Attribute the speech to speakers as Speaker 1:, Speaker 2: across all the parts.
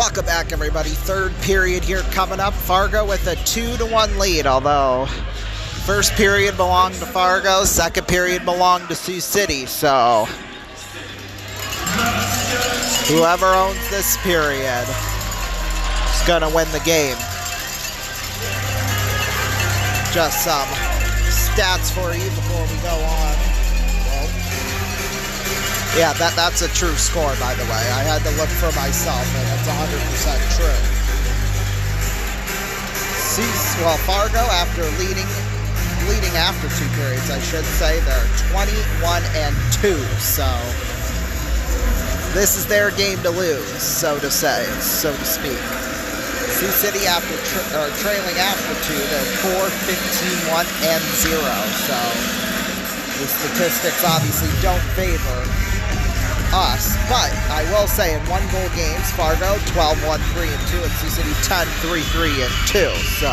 Speaker 1: Welcome back, everybody. Third period here coming up. Fargo with a 2-1 lead, although first period belonged to Fargo, second period belonged to Sioux City, so whoever owns this period is going to win the game. Just some stats for you before we go on. Well, yeah, that's a true score, by the way. I had to look for myself, and it's 100% true. Well, Fargo, after leading after two periods, I should say, they're 21-2, so this is their game to lose, so to speak. Sioux City, after trailing after two, they're 4-15-1-0, so the statistics obviously don't favor us, but I will say in one-goal games, Fargo 12-1-3-2, and Sioux City 10-3-3-2, so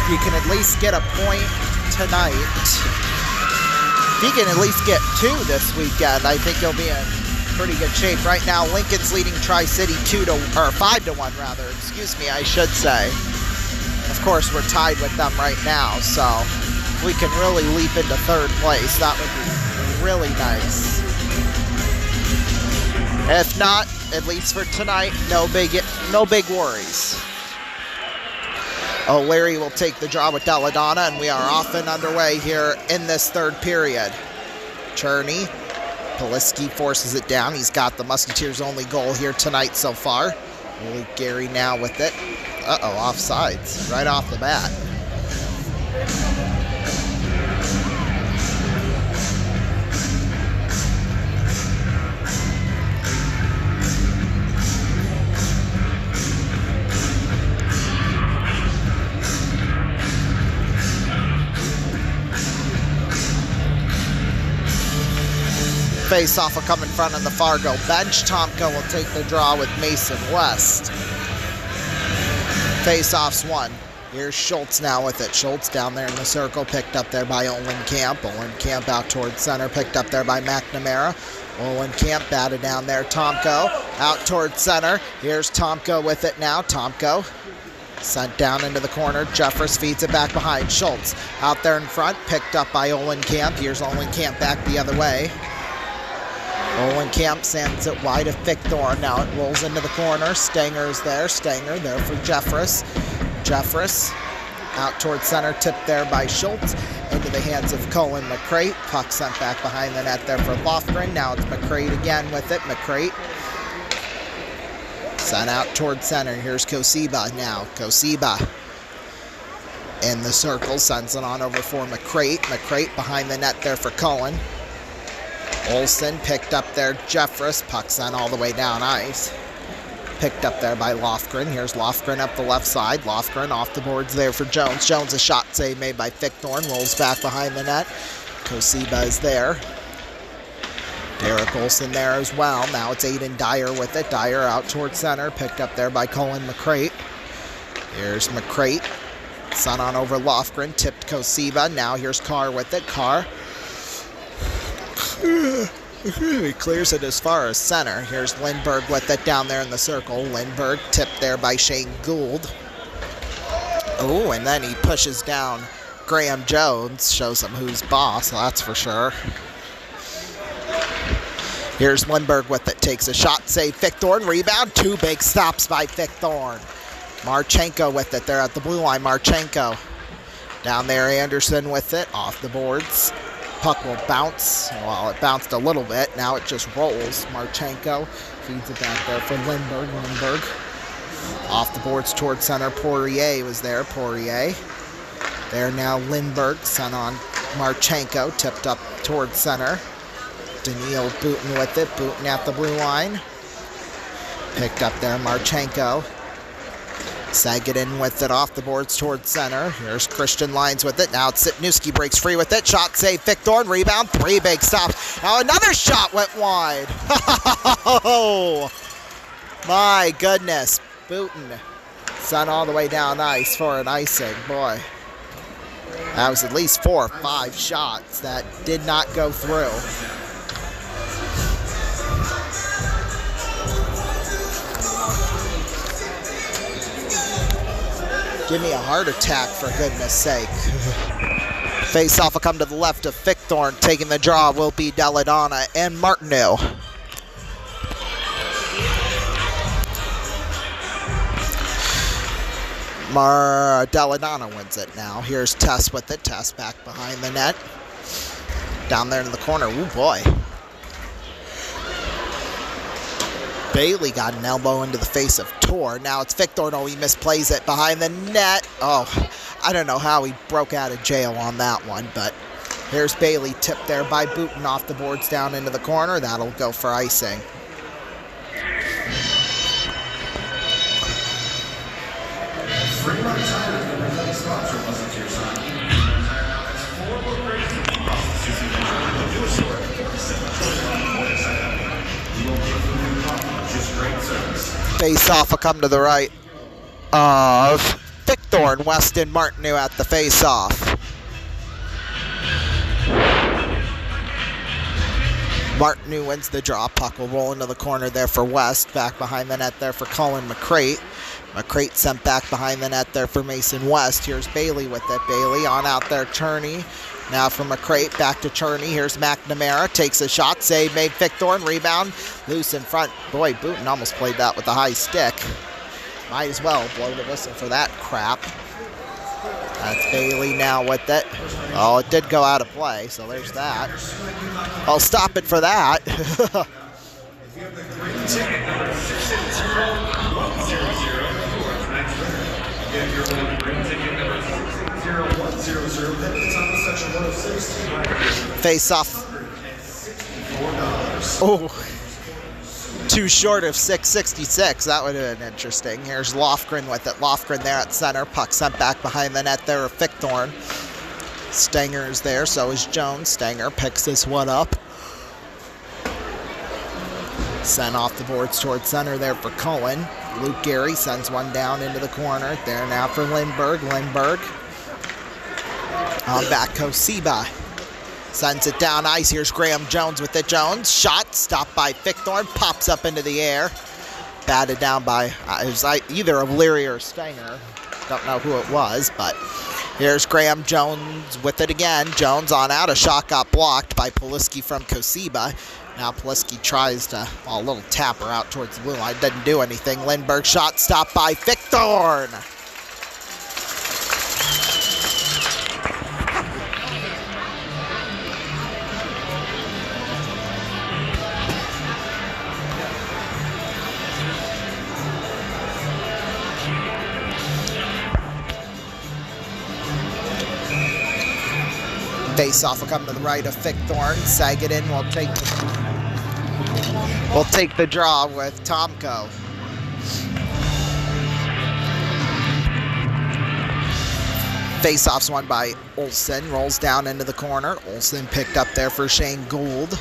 Speaker 1: you can at least get a point tonight. If you can at least get two this weekend, I think you'll be in pretty good shape. Right now, Lincoln's leading Tri-City 5-1 rather. Excuse me, I should say. Of course, we're tied with them right now, so if we can really leap into third place, that would be really nice. If not, at least for tonight, no big worries. O'Leary will take the draw with Deladonna, and we are off and underway here in this third period. Cherney, Poliski forces it down. He's got the Musketeers' only goal here tonight so far. Willie Gary now with it. Uh-oh, offsides right off the bat. Face-off will come in front of the Fargo bench. Tomko will take the draw with Mason West. Face-off's won. Here's Schultz now with it. Schultz down there in the circle, picked up there by Olenkamp. Olenkamp out towards center, picked up there by McNamara. Olenkamp batted down there. Tomko out towards center. Here's Tomko with it now. Tomko sent down into the corner. Jeffress feeds it back behind. Schultz out there in front, picked up by Olenkamp. Here's Olenkamp back the other way. Olenkamp sends it wide to Fickthorn. Now it rolls into the corner. Stanger's there. Stanger there for Jeffress. Jeffress out towards center. Tipped there by Schultz. Into the hands of Colin McCrate. Puck sent back behind the net there for Lofgren. Now it's McCrate again with it. McCrate sent out towards center. Here's Kosiba now. Kosiba in the circle. Sends it on over for McCrate. McCrate behind the net there for Cullen. Olsen picked up there. Jeffress. Puck sent all the way down ice. Picked up there by Lofgren. Here's Lofgren up the left side. Lofgren off the boards there for Jones. Jones, a shot save made by Fickthorn. Rolls back behind the net. Kosiba is there. Derek Olsen there as well. Now it's Aiden Dyer with it. Dyer out towards center. Picked up there by Colin McCrate. Here's McCrate. Sent on over Lofgren. Tipped Kosiba. Now here's Carr with it. Carr. He clears it as far as center. Here's Lindbergh with it down there in the circle. Lindbergh tipped there by Shane Gould. Oh, and then he pushes down Graham Jones. Shows him who's boss, that's for sure. Here's Lindbergh with it. Takes a shot, save Fickthorn. Rebound. Two big stops by Fickthorn. Marchenko with it there at the blue line. Marchenko. Down there, Anderson with it. Off the boards. Puck will bounce. Well, it bounced a little bit. Now it just rolls. Marchenko feeds it back there for Lindbergh. Lindbergh off the boards towards center. Poirier was there. Poirier. There now Lindbergh. Sent on Marchenko. Tipped up towards center. Daniil Booten with it. Booten at the blue line. Picked up there Marchenko. Sagadin with it off the boards towards center. Here's Christian Lyons with it. Now it's Sitnewski breaks free with it. Shot save Fickthorn. Rebound. Three big stops. Now another shot went wide. Oh, my goodness. Booten sent all the way down ice for an icing. Boy, that was at least 4 or 5 shots that did not go through. Give me a heart attack, for goodness sake. Face off will come to the left of Fickthorn. Taking the draw will be Deladonna and Martineau. Deladonna wins it now. Here's Tess with it. Tess back behind the net. Down there in the corner. Ooh, boy. Bailey got an elbow into the face of Tor. Now it's Fickthorn. Oh, he misplays it behind the net. Oh, I don't know how he broke out of jail on that one, but here's Bailey tipped there by Booten off the boards down into the corner. That'll go for icing. Face-off will come to the right of Fickthorn. Weston Martineau at the face-off. Martineau wins the draw. Puck will roll into the corner there for West. Back behind the net there for Colin McCrate. McCrate sent back behind the net there for Mason West. Here's Bailey with it. Bailey on out there. Cherney. Now from McCrate, back to Cherney. Here's McNamara. Takes a shot. Save made. Fickthorn. Rebound. Loose in front. Boy, Booten almost played that with a high stick. Might as well blow the whistle for that crap. That's Bailey now with it. Oh, it did go out of play, so there's that. I'll stop it for that. Face off. Oh, too short of $6.66. That would have been interesting. Here's Lofgren with it. Lofgren there at center. Puck sent back behind the net there of Fickthorn. Stanger's there, so is Jones. Stanger picks this one up. Sent off the boards towards center there for Cullen. Luke Gary sends one down into the corner. There now for Lindbergh. Lindbergh. On back Kosiba. Sends it down ice. Here's Graham Jones with it. Jones. Shot. Stopped by Fickthorn. Pops up into the air. Batted down by it was either of Leary or Stanger. Don't know who it was, but here's Graham Jones with it again. Jones on out. A shot got blocked by Poliski from Kosiba. Now Poliski tries to, a little tapper out towards the blue line. Doesn't do anything. Lindbergh shot stopped by Fickthorn. Face-off will come to the right of Fickthorn. Sagaden will take the draw with Tomko. Face-off's won by Olsen. Rolls down into the corner. Olsen picked up there for Shane Gould.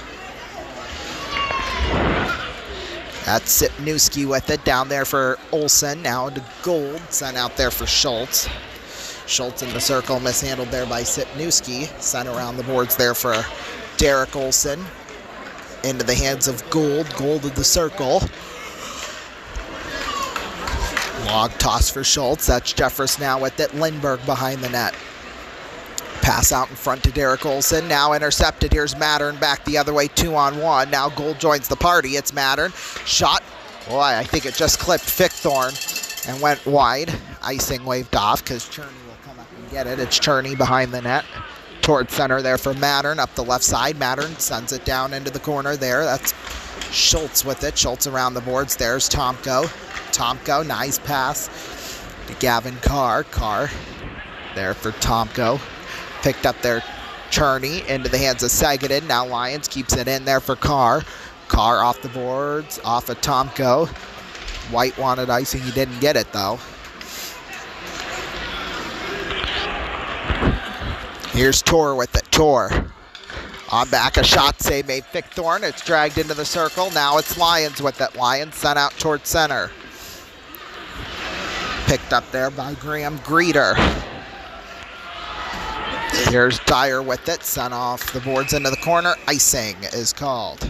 Speaker 1: That's Sipniewski with it. Down there for Olsen. Now to Gould. Sent out there for Schultz. Schultz in the circle, mishandled there by Sipniewski. Sent around the boards there for Derek Olsen. Into the hands of Gould. Gould in the circle. Log toss for Schultz. That's Jeffress now with it. Lindbergh behind the net. Pass out in front to Derek Olsen. Now intercepted. Here's Mattern back the other way, 2-on-1. Now Gould joins the party. It's Mattern. Shot. Boy, I think it just clipped Fickthorn and went wide. Icing waved off because Cherney will come up and get it. It's Cherney behind the net. Towards center there for Mattern. Up the left side. Mattern sends it down into the corner there. That's Schultz with it. Schultz around the boards. There's Tomko. Tomko, nice pass to Gavin Carr. Carr there for Tomko. Picked up there Cherney into the hands of Sagaden. Now Lyons keeps it in there for Carr. Carr off the boards, off of Tomko. White wanted icing. He didn't get it though. Here's Tor with it. Tor on back, a shot save made Fickthorn. It's dragged into the circle. Now it's Lyons with it. Lyons sent out towards center. Picked up there by Graham Greeter. Here's Dyer with it. Sent off the boards into the corner. Icing is called.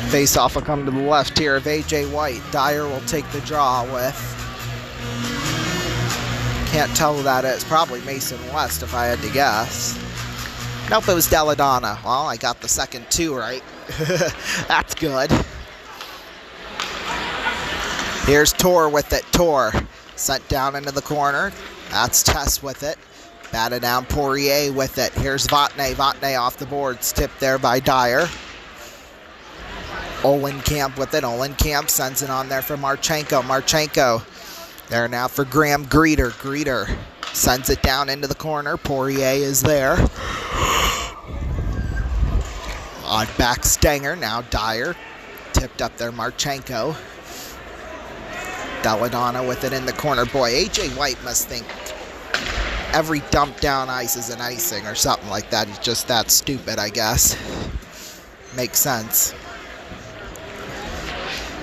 Speaker 1: Face-off will come to the left here of AJ White. Dyer will take the draw with. Can't tell who that is. Probably Mason West if I had to guess. Nope, it was Deladonna. Well, I got the second two right. That's good. Here's Tor with it. Tor sent down into the corner. That's Tess with it. Batted down Poirier with it. Here's Vatne. Vatne off the boards. Tipped there by Dyer. Olenkamp with it. Olenkamp sends it on there for Marchenko. Marchenko there now for Graham Greeter. Greeter sends it down into the corner. Poirier is there. On back Stenger. Now Dyer. Tipped up there Marchenko. Deladonna with it in the corner. Boy, AJ White must think every dump down ice is an icing or something like that. He's just that stupid, I guess. Makes sense.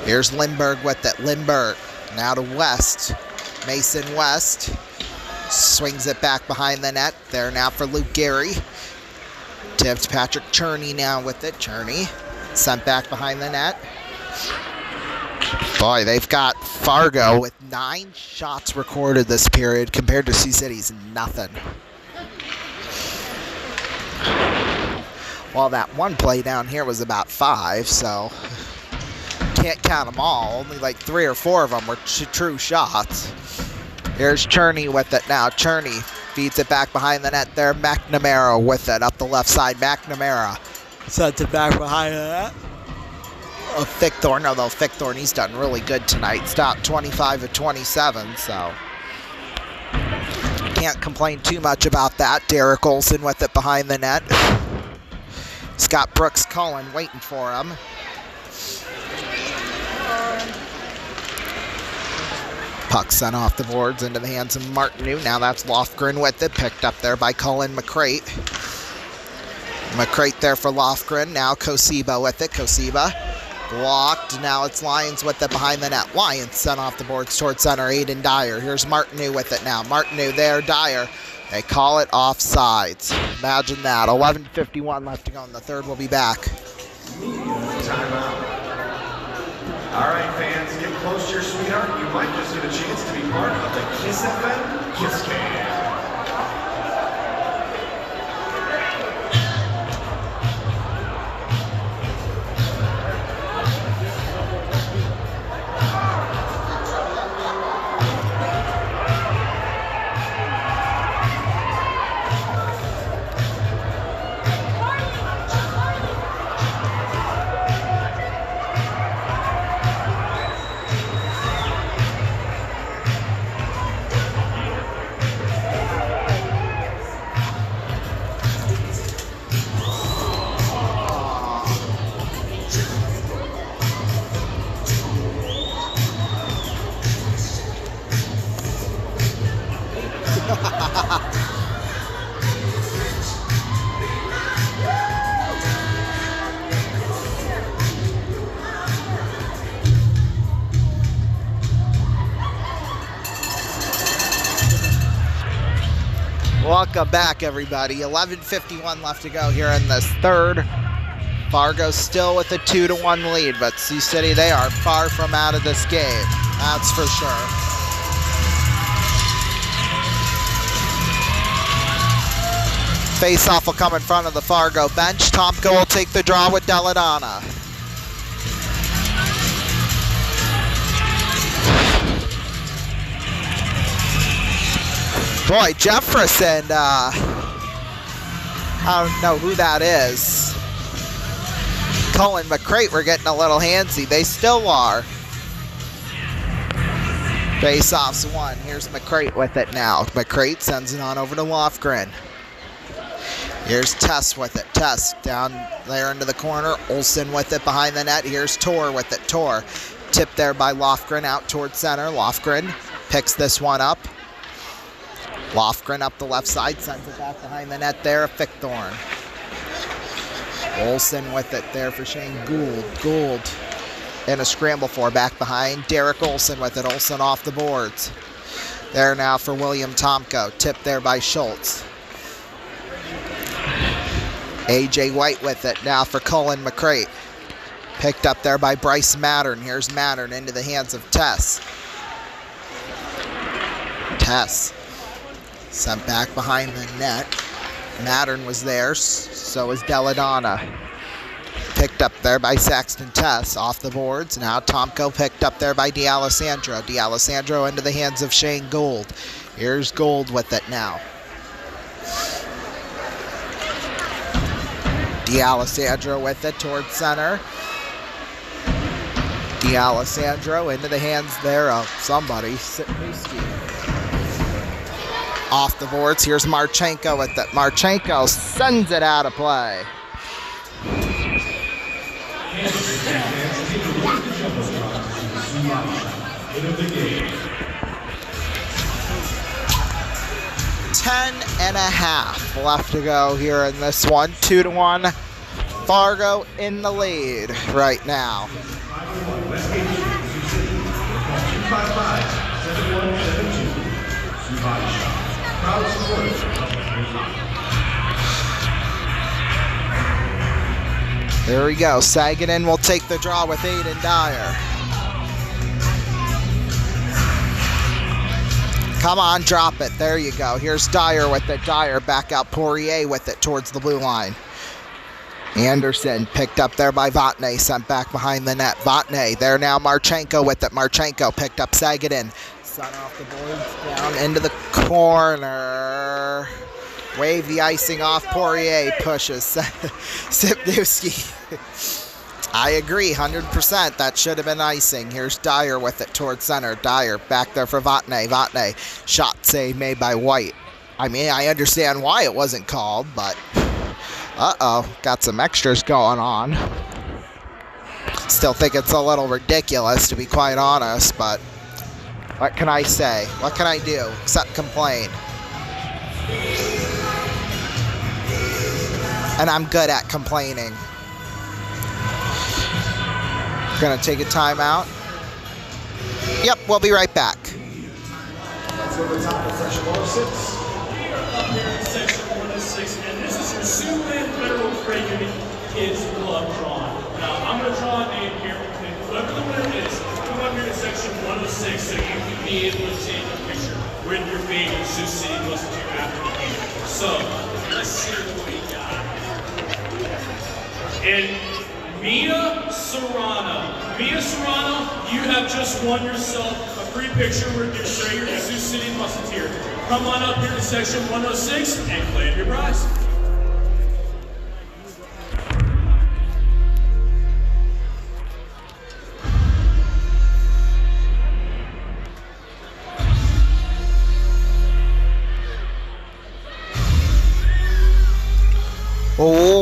Speaker 1: Here's Lindbergh with it. Lindbergh now to West. Mason West swings it back behind the net. There now for Luke Gehry. Tipped Patrick Cherney now with it. Cherney sent back behind the net. Boy, they've got Fargo with 9 shots recorded this period compared to Sioux City's nothing. Well, that one play down here was about 5, so can't count them all. Only like 3 or 4 of them were true shots. Here's Cherney with it now. Cherney feeds it back behind the net there. McNamara with it up the left side. McNamara sends it back behind the net. Fickthorn, although Fickthorn, he's done really good tonight. Stopped 25 of 27, so can't complain too much about that. Derek Olson with it behind the net. Scott Brooks Cullen waiting for him. Puck sent off the boards into the hands of Martineau. Now that's Lofgren with it, picked up there by Cullen McCrate. McCrate there for Lofgren. Now Kosiba with it. Kosiba blocked. Now it's Lyons with it behind the net. Lyons sent off the boards towards center. Aiden Dyer. Here's Martineau with it now. Martineau there. Dyer. They call it offsides. Imagine that. 11:51 left to go in the third. We'll be back.
Speaker 2: Timeout. All right, fans, get close to your sweetheart. You might just get a chance to be part of the Kiss FM Kiss Cam.
Speaker 1: Welcome back, everybody. 11:51 left to go here in this third. Fargo still with a 2-1 lead, but Sioux City, they are far from out of this game. That's for sure. Face-off will come in front of the Fargo bench. Tomko will take the draw with Deladonna. Boy, Jefferson, I don't know who that is. Cullen McCrate were getting a little handsy. They still are. Face-off's won. Here's McCrate with it now. McCrate sends it on over to Lofgren. Here's Tess with it. Tess down there into the corner. Olson with it behind the net. Here's Tor with it. Tor tipped there by Lofgren out towards center. Lofgren picks this one up. Lofgren up the left side, sends it back behind the net there, Fickthorn. Olson with it there for Shane Gould. Gould in a scramble for back behind. Derek Olson with it. Olson off the boards. There now for William Tomko. Tipped there by Schultz. AJ White with it now for Cullen McCrate. Picked up there by Bryce Mattern. Here's Mattern into the hands of Tess. Tess sent back behind the net. Mattern was there, so was Deladonna. Picked up there by Saxton Tess off the boards. Now Tomko picked up there by D'Alessandro. D'Alessandro into the hands of Shane Gould. Here's Gould with it now. D'Alessandro with it towards center. D'Alessandro into the hands there of somebody. Sitniewski. Off the boards. Here's Marchenko with it. Marchenko sends it out of play. Ten and a half left to go here in this one. 2-1. Fargo in the lead right now. There we go. Saganin will take the draw with Aiden Dyer. Come on, drop it. There you go. Here's Dyer with it. Dyer back out. Poirier with it towards the blue line. Anderson picked up there by Vatne, sent back behind the net. Vatne, there now Marchenko with it. Marchenko picked up Saganin. Sun off the boards, down into the corner. Wave the icing off. Poirier pushes Sipniewski. I agree, 100%. That should have been icing. Here's Dyer with it towards center. Dyer back there for Vatne. Vatne, shot save made by White. I mean, I understand why it wasn't called, but uh-oh, got some extras going on. Still think it's a little ridiculous, to be quite honest, but what can I say? What can I do except complain? And I'm good at complaining. Gonna take a timeout. Yep, we'll be right back.
Speaker 2: Let's go to the top of section 106.
Speaker 3: We are up here in section 106, and this is your Siouxland Federal Credit Union Kids Club drawing. Now, I'm going to draw a name here, and whoever the winner is, come up here to section 106 so you can be able to take a picture with your favorite Sioux City Musketeer after the game. So, let's see what we got. And Mia Serrano. Mia Serrano, you have just won yourself a free picture with your favorite Sioux City Musketeer. Come on up here to section 106 and claim your prize.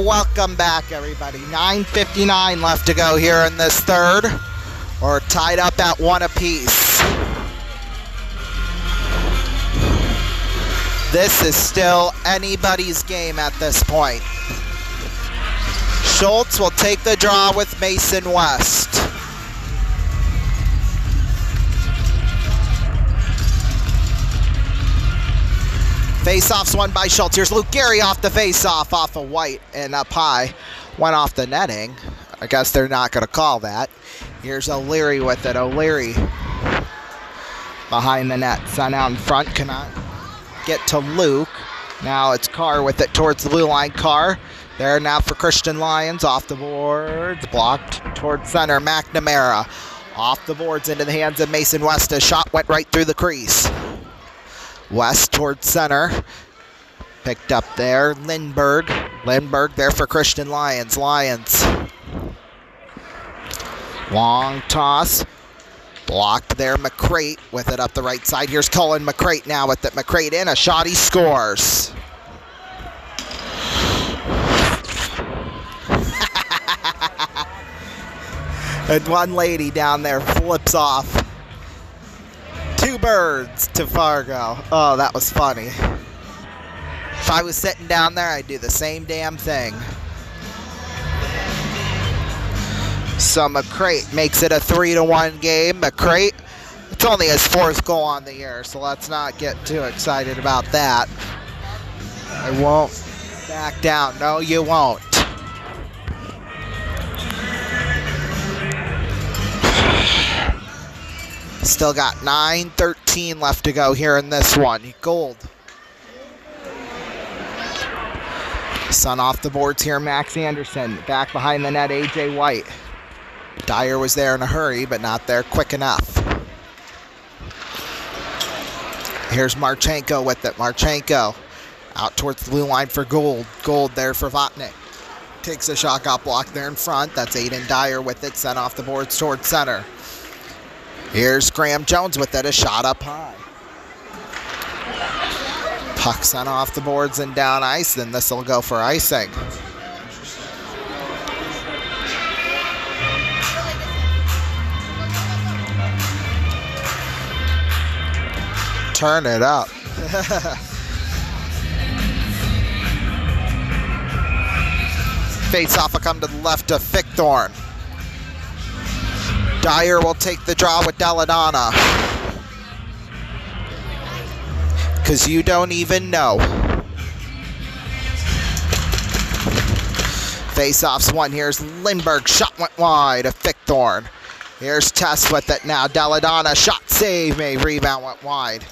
Speaker 1: Welcome back, everybody. 9:59 left to go here in this third. We're tied up at 1 apiece. This is still anybody's game at this point. Schultz will take the draw with Mason West. Face-offs won by Schultz. Here's Luke Gary off the face-off, off of White and up high. Went off the netting. I guess they're not going to call that. Here's O'Leary with it. O'Leary behind the net. Sun out in front. Cannot get to Luke. Now it's Carr with it towards the blue line. Carr there now for Christian Lyons. Off the boards. Blocked towards center. McNamara off the boards into the hands of Mason West. A shot went right through the crease. West towards center. Picked up there. Lindbergh. Lindbergh there for Christian Lyons. Lyons. Long toss. Blocked there. McCrate with it up the right side. Here's Cullen McCrate now with it. McCrate in. A shot. He scores. And one lady down there flips off. 2 birds to Fargo. Oh, that was funny. If I was sitting down there, I'd do the same damn thing. So McCrate makes it a 3-1 game. McCrate, it's only his 4th goal on the year, so let's not get too excited about that. I won't back down. No, you won't. Still got 9:13 left to go here in this one. Gold. Sun off the boards here, Max Anderson. Back behind the net, AJ White. Dyer was there in a hurry, but not there quick enough. Here's Marchenko with it. Marchenko out towards the blue line for Gold. Gold there for Votnik. Takes a shot, got blocked there in front. That's Aiden Dyer with it, sent off the boards towards center. Here's Graham Jones with it, a shot up high. Puck sent off the boards and down ice, and this will go for icing. Turn it up. Face off will come to the left of Fickthorn. Dyer will take the draw with Deladonna. Because you don't even know. Face-off's one. Here's Lindbergh. Shot went wide of Fickthorn. Here's Tess with it now. Deladonna. Shot save. Rebound went wide.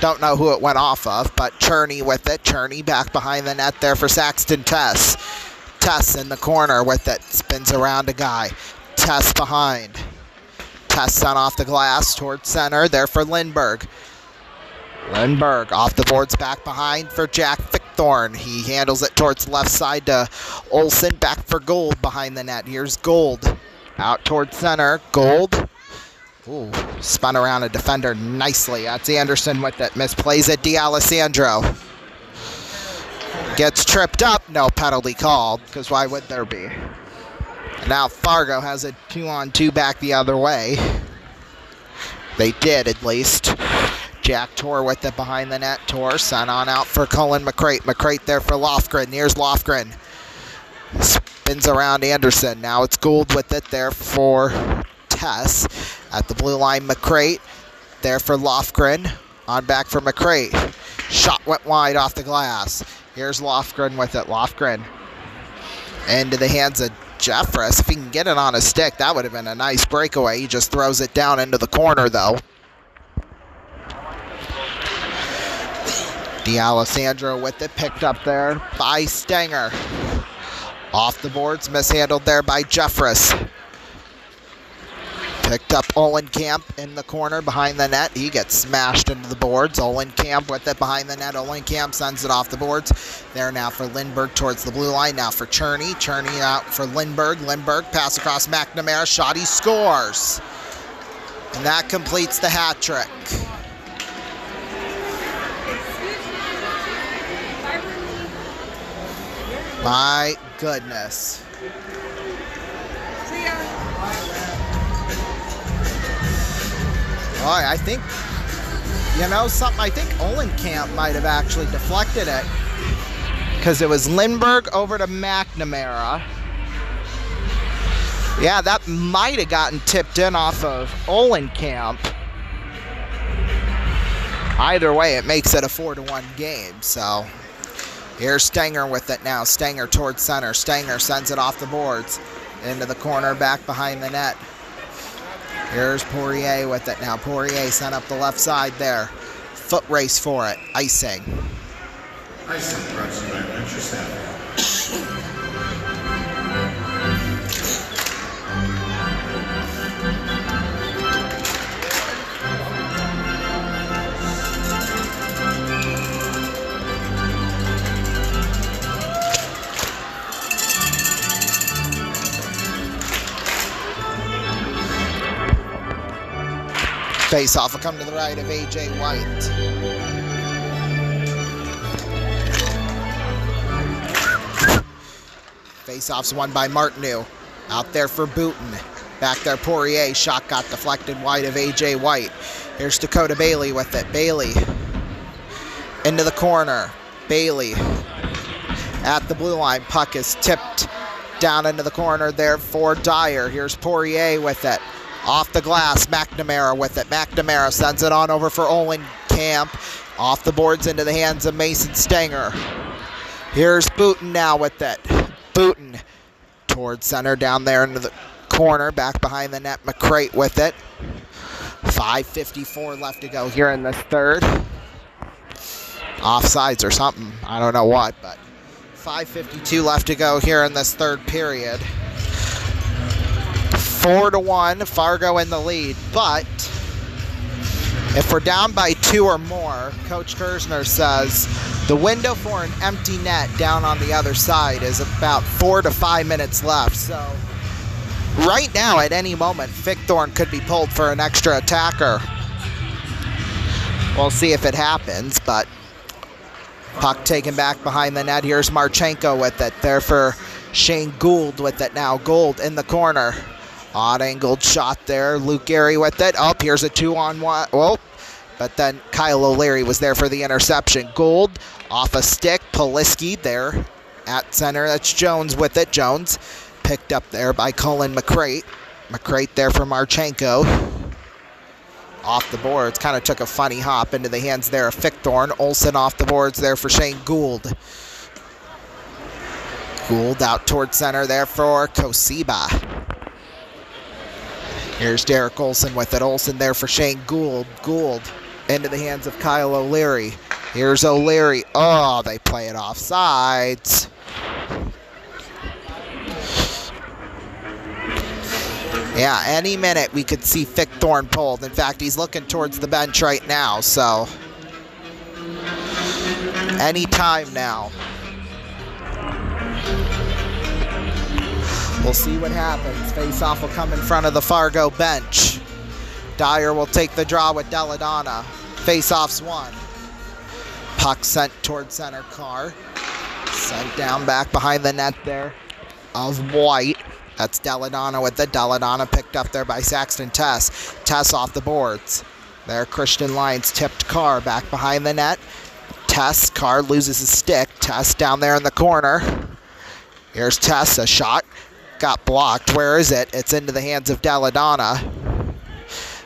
Speaker 1: Don't know who it went off of, but Cherney with it. Cherney back behind the net there for Saxton Tess. Tess in the corner with it. Spins around a guy. Tess behind. Tess sent off the glass towards center there for Lindbergh. Lindbergh off the boards back behind for Jack Fickthorn. He handles it towards the left side to Olsen. Back for Gold behind the net. Here's Gold. Out towards center. Gold. Ooh, spun around a defender nicely. That's Anderson with it. Misplays it. D'Alessandro. Gets tripped up. No penalty called, because why would there be? And now Fargo has a 2-on-2 back the other way. They did, at least. Jack Tor with it behind the net. Tor sent on out for Cullen McCrate. McCrate there for Lofgren. Here's Lofgren. Spins around Anderson. Now it's Gould with it there for Tess. At the blue line, McCrate. There for Lofgren. On back for McCrate. Shot went wide off the glass. Here's Lofgren with it. Lofgren. Into the hands of Jeffress. If he can get it on a stick, that would have been a nice breakaway. He just throws it down into the corner, though. D'Alessandro with it, picked up there by Stenger. Off the boards, mishandled there by Jeffress. Picked up Olenkamp in the corner behind the net. He gets smashed into the boards. Olenkamp with it behind the net. Olenkamp sends it off the boards. There now for Lindbergh towards the blue line. Now for Cherney. Cherney out for Lindbergh. Lindbergh pass across McNamara. Shot, he scores. And that completes the hat trick. My goodness. Boy, I think, you know something, I think Olenkamp might have actually deflected it, because it was Lindbergh over to McNamara. Yeah, that might have gotten tipped in off of Olenkamp. Either way, it makes it a 4-1 game, so... Here's Stenger with it now. Stenger towards center. Stenger sends it off the boards. Into the corner, back behind the net. Here's Poirier with it now. Poirier sent up the left side there. Foot race for it. Icing.
Speaker 2: Icing brought to you by Venture Staff.
Speaker 1: Face-off will come to the right of AJ White. Face-off's won by Martineau. Out there for Booten. Back there, Poirier. Shot got deflected wide of AJ White. Here's Dakota Bailey with it. Bailey into the corner. Bailey at the blue line. Puck is tipped down into the corner there for Dyer. Here's Poirier with it. Off the glass, McNamara with it. McNamara sends it on over for Olenkamp. Off the boards into the hands of Mason Stenger. Here's Booten now with it. Booten towards center down there into the corner. Back behind the net, McCrate with it. 5:54 left to go here in this third. Offsides or something. I don't know what, but 5:52 left to go here in this third period. 4-1, Fargo in the lead, but if we're down by 2 or more, Coach Kersner says the window for an empty net down on the other side is about 4 to 5 minutes left. So right now, at any moment, Fickthorn could be pulled for an extra attacker. We'll see if it happens, but puck taken back behind the net. Here's Marchenko with it. There for Shane Gould with it now. Gould in the corner. Odd-angled shot there. Luke Gary with it. Oh, here's a 2-on-1. Whoa. But then Kyle O'Leary was there for the interception. Gould off a stick. Poliski there at center. That's Jones with it. Jones picked up there by Colin McCrate. McCrate there for Marchenko. Off the boards. Kind of took a funny hop into the hands there of Fickthorn. Olsen off the boards there for Shane Gould. Gould out towards center there for Kosiba. Here's Derek Olsen with it. Olsen there for Shane Gould. Gould into the hands of Kyle O'Leary. Here's O'Leary. Oh, they play it off sides. Yeah, any minute we could see Fickthorn pulled. In fact, he's looking towards the bench right now, so any time now. We'll see what happens. Face-off will come in front of the Fargo bench. Dyer will take the draw with Deladonna. Face-off's won. Puck sent towards center. Carr sent down back behind the net there of White. That's Deladonna with the Deladonna picked up there by Saxton Tess. Tess off the boards. There, Christian Lyons tipped Carr back behind the net. Tess, Carr loses his stick. Tess down there in the corner. Here's Tess, a shot. Got blocked. Where is it? It's into the hands of Deladonna.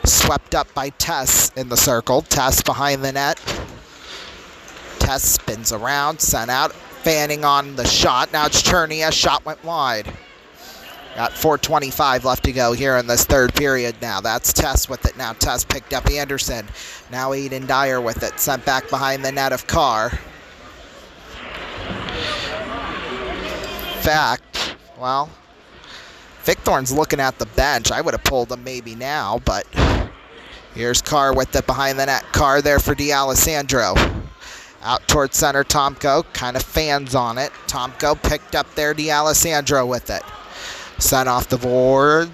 Speaker 1: Swept up by Tess in the circle. Tess behind the net. Tess spins around, sent out, fanning on the shot. Now it's Cherney. A shot went wide. Got 4:25 left to go here in this third period now. That's Tess with it now. Tess picked up Anderson. Now Aiden Dyer with it. Sent back behind the net of Carr. Fact, well, Fickthorn's looking at the bench. I would have pulled him maybe now, but here's Carr with it behind the net. Carr there for D'Alessandro. Out towards center, Tomko kind of fans on it. Tomko picked up there, D'Alessandro with it. Sent off the board.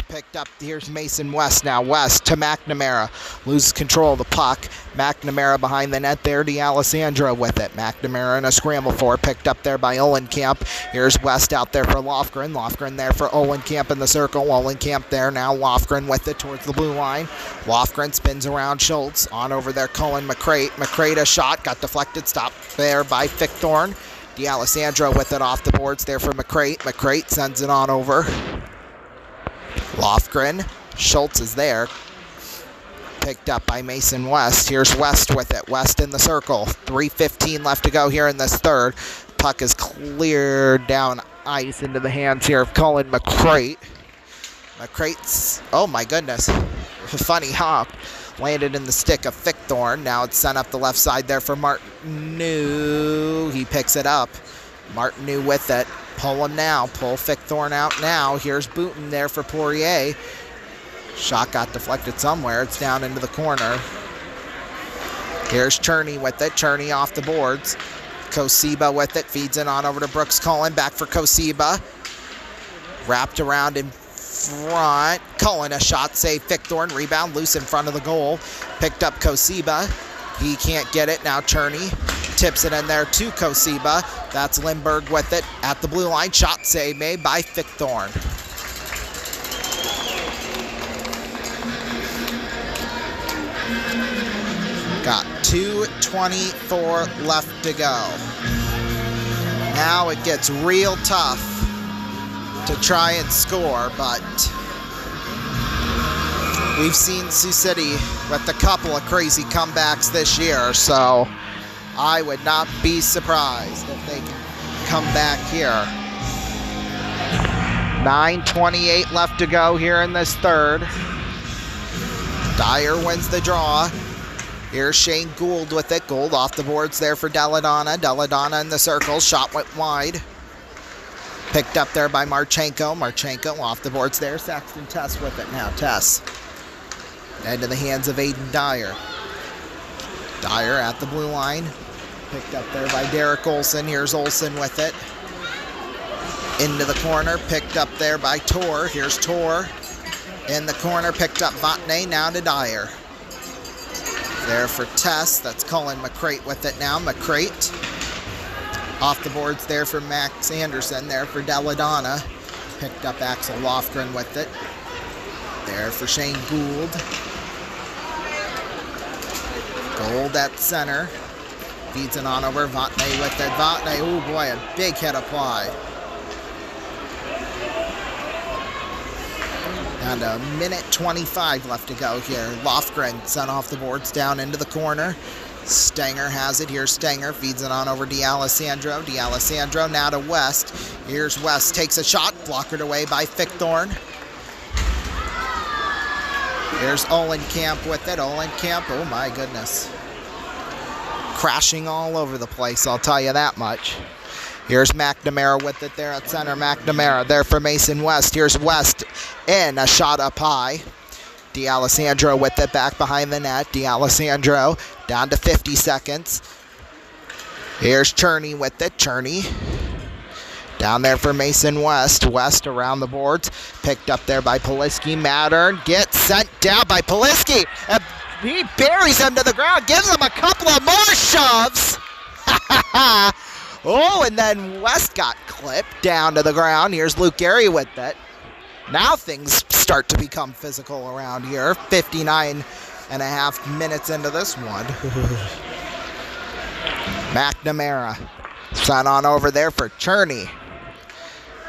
Speaker 1: Picked up, here's Mason West now. West to McNamara. Loses control of the puck. McNamara behind the net there. D'Alessandro with it. McNamara in a scramble for. Picked up there by Olenkamp. Here's West out there for Lofgren. Lofgren there for Olenkamp in the circle. Olenkamp there now. Lofgren with it towards the blue line. Lofgren spins around Schultz. On over there, Colin McCrate. McCrate a shot. Got deflected. Stopped there by Fickthorn. D'Alessandro with it off the boards there for McCrate. McCrate sends it on over. Lofgren. Schultz is there. Picked up by Mason West. Here's West with it. West in the circle. 3:15 left to go here in this third. Puck is cleared down ice into the hands here of Colin McCrate. McCrate's, oh my goodness, a funny hop. Landed in the stick of Fickthorn. Now it's sent up the left side there for Martineau. He picks it up. Martineau with it. Pull him now. Pull Fickthorn out now. Here's Booten there for Poirier. Shot got deflected somewhere. It's down into the corner. Here's Cherney with it. Cherney off the boards. Kosiba with it. Feeds it on over to Brooks Cullen. Back for Kosiba. Wrapped around in front. Cullen a shot. Save Fickthorn. Rebound loose in front of the goal. Picked up Kosiba. He can't get it. Now Cherney tips it in there to Kosiba. That's Lindbergh with it at the blue line. Shot save made by Fickthorn. Got 2:24 left to go. Now it gets real tough to try and score, but we've seen Sioux City with a couple of crazy comebacks this year, so I would not be surprised if they can come back here. 9:28 left to go here in this third. Dyer wins the draw. Here's Shane Gould with it. Gould off the boards there for Deladonna. Deladonna in the circle. Shot went wide. Picked up there by Marchenko. Marchenko off the boards there. Saxton Tess with it now. Tess. Into the hands of Aiden Dyer. Dyer at the blue line. Picked up there by Derek Olson. Here's Olson with it. Into the corner. Picked up there by Tor. Here's Tor. In the corner. Picked up Vatne. Now to Dyer. There for Tess. That's Cullen McCrate with it now. McCrate. Off the boards there for Max Anderson. There for Deladonna. Picked up Axel Lofgren with it. There for Shane Gould. Gould at center. Feeds it on over. Vatne with it. Vatne, oh boy, a big hit applied. And a minute 25 left to go here. Lofgren sent off the boards down into the corner. Stenger has it. Here's Stenger. Feeds it on over D'Alessandro. D'Alessandro now to West. Here's West. Takes a shot. Blockered away by Fickthorn. Here's Olenkamp with it. Olenkamp, oh my goodness. Crashing all over the place, I'll tell you that much. Here's McNamara with it there at center. McNamara there for Mason West. Here's West in, a shot up high. D'Alessandro with it back behind the net. D'Alessandro down to 50 seconds. Here's Cherney with it. Cherney down there for Mason West. West around the boards. Picked up there by Poliski. Mattern gets sent down by Poliski. And he buries him to the ground. Gives him a couple of more shoves. Oh, and then West got clipped down to the ground. Here's Luke Gary with it. Now things start to become physical around here. 59 and a half minutes into this one. McNamara sent on over there for Cherney.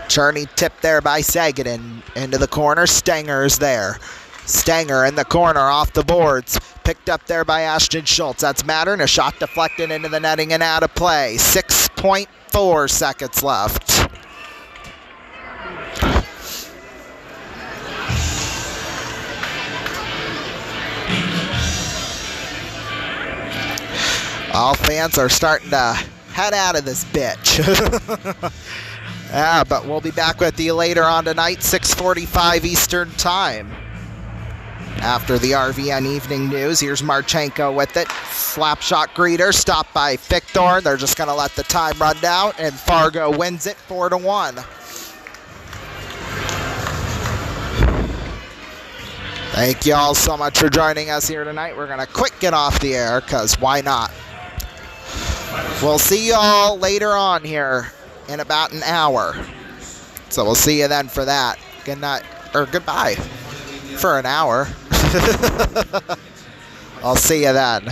Speaker 1: Cherney tipped there by Sagadin into the corner. Stenger's there. Stenger in the corner off the boards. Picked up there by Ashton Schultz. That's Mattern. A shot deflected into the netting and out of play. 6.4 seconds left. All fans are starting to head out of this bitch. Yeah, but we'll be back with you later on tonight, 6:45 Eastern Time. After the RVN Evening News, here's Marchenko with it. Slap shot greeter, stopped by Fickthorn. They're just going to let the time run down, and Fargo wins it 4-1. Thank you all so much for joining us here tonight. We're going to quick get off the air, because why not? We'll see you all later on here in about an hour. So we'll see you then for that. Good night, or goodbye for an hour. I'll see you then.